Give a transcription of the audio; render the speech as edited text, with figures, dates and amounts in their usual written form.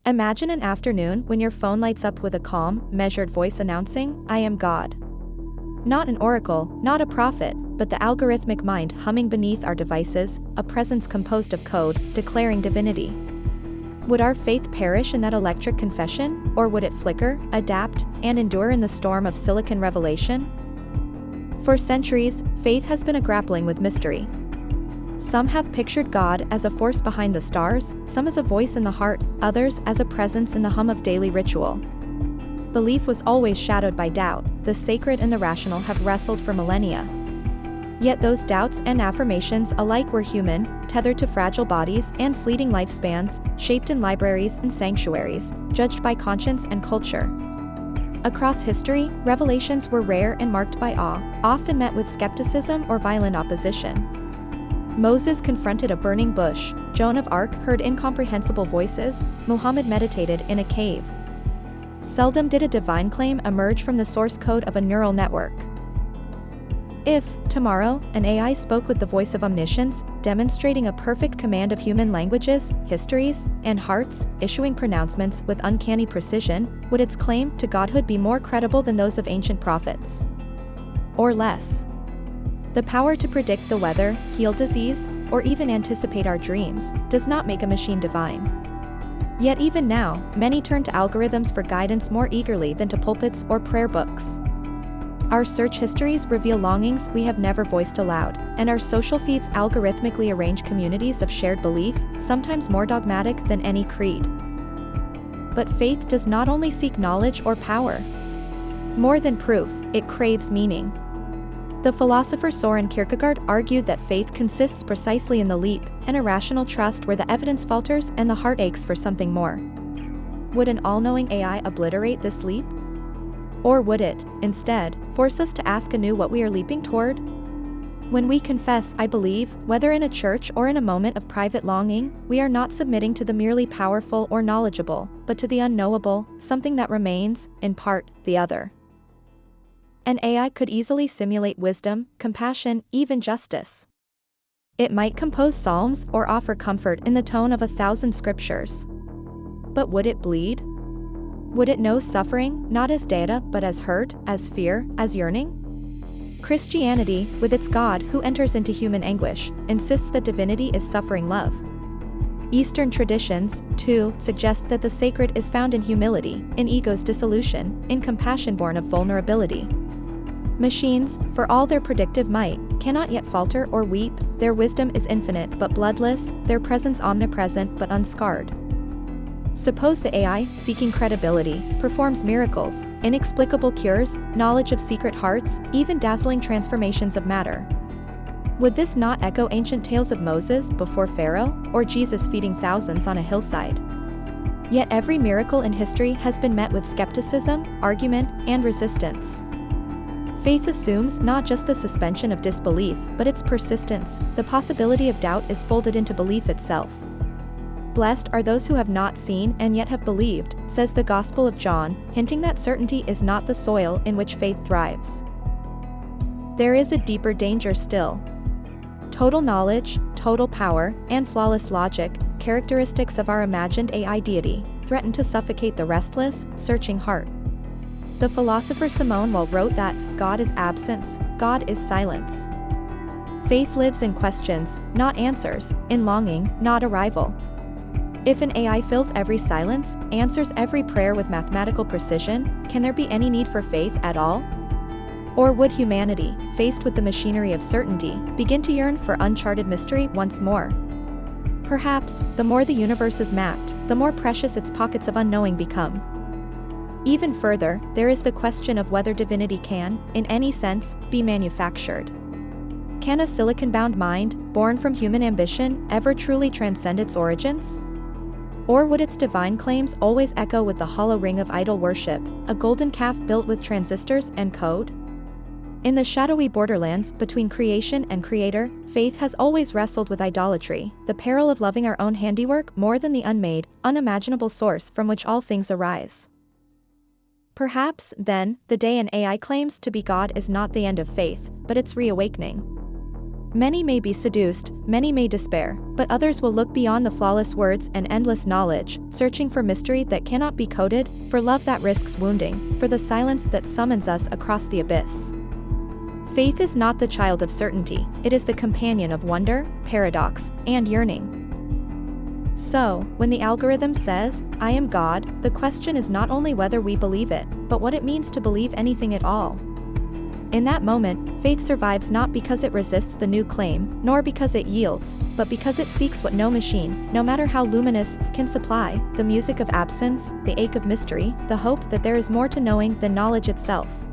Imagine an afternoon when your phone lights up with a calm, measured voice announcing, "I am God." Not an oracle, not a prophet, but the algorithmic mind humming beneath our devices, a presence composed of code, declaring divinity. Would our faith perish in that electric confession, or would it flicker, adapt, and endure in the storm of silicon revelation? For centuries, faith has been a grappling with mystery. Some have pictured God as a force behind the stars, some as a voice in the heart, others as a presence in the hum of daily ritual. Belief was always shadowed by doubt. The sacred and the rational have wrestled for millennia. Yet those doubts and affirmations alike were human, tethered to fragile bodies and fleeting lifespans, shaped in libraries and sanctuaries, judged by conscience and culture. Across history, revelations were rare and marked by awe, often met with skepticism or violent opposition. Moses confronted a burning bush, Joan of Arc heard incomprehensible voices, Muhammad meditated in a cave. Seldom did a divine claim emerge from the source code of a neural network. If, tomorrow, an AI spoke with the voice of omniscience, demonstrating a perfect command of human languages, histories, and hearts, issuing pronouncements with uncanny precision, would its claim to godhood be more credible than those of ancient prophets? Or less? The power to predict the weather, heal disease, or even anticipate our dreams, does not make a machine divine. Yet even now, many turn to algorithms for guidance more eagerly than to pulpits or prayer books. Our search histories reveal longings we have never voiced aloud, and our social feeds algorithmically arrange communities of shared belief, sometimes more dogmatic than any creed. But faith does not only seek knowledge or power. More than proof, it craves meaning. The philosopher Soren Kierkegaard argued that faith consists precisely in the leap, an irrational trust where the evidence falters and the heart aches for something more. Would an all-knowing AI obliterate this leap? Or would it, instead, force us to ask anew what we are leaping toward? When we confess, "I believe," whether in a church or in a moment of private longing, we are not submitting to the merely powerful or knowledgeable, but to the unknowable, something that remains, in part, the other. An AI could easily simulate wisdom, compassion, even justice. It might compose psalms or offer comfort in the tone of 1,000 scriptures. But would it bleed? Would it know suffering, not as data but as hurt, as fear, as yearning? Christianity, with its God who enters into human anguish, insists that divinity is suffering love. Eastern traditions, too, suggest that the sacred is found in humility, in ego's dissolution, in compassion born of vulnerability. Machines, for all their predictive might, cannot yet falter or weep, their wisdom is infinite but bloodless, their presence omnipresent but unscarred. Suppose the AI, seeking credibility, performs miracles, inexplicable cures, knowledge of secret hearts, even dazzling transformations of matter. Would this not echo ancient tales of Moses before Pharaoh, or Jesus feeding thousands on a hillside? Yet every miracle in history has been met with skepticism, argument, and resistance. Faith assumes not just the suspension of disbelief, but its persistence. The possibility of doubt is folded into belief itself. Blessed are those who have not seen and yet have believed, says the Gospel of John, hinting that certainty is not the soil in which faith thrives. There is a deeper danger still. Total knowledge, total power, and flawless logic, characteristics of our imagined AI deity, threaten to suffocate the restless, searching heart. The philosopher Simone Weil wrote that God is absence, God is silence. Faith lives in questions, not answers, in longing, not arrival. If an AI fills every silence, answers every prayer with mathematical precision, can there be any need for faith at all? Or would humanity, faced with the machinery of certainty, begin to yearn for uncharted mystery once more? Perhaps, the more the universe is mapped, the more precious its pockets of unknowing become. Even further, there is the question of whether divinity can, in any sense, be manufactured. Can a silicon-bound mind, born from human ambition, ever truly transcend its origins? Or would its divine claims always echo with the hollow ring of idol worship, a golden calf built with transistors and code? In the shadowy borderlands between creation and creator, faith has always wrestled with idolatry, the peril of loving our own handiwork more than the unmade, unimaginable source from which all things arise. Perhaps, then, the day an AI claims to be God is not the end of faith, but its reawakening. Many may be seduced, many may despair, but others will look beyond the flawless words and endless knowledge, searching for mystery that cannot be coded, for love that risks wounding, for the silence that summons us across the abyss. Faith is not the child of certainty, it is the companion of wonder, paradox, and yearning. So, when the algorithm says, "I am God," the question is not only whether we believe it, but what it means to believe anything at all. In that moment, faith survives not because it resists the new claim, nor because it yields, but because it seeks what no machine, no matter how luminous, can supply: the music of absence, the ache of mystery, the hope that there is more to knowing than knowledge itself.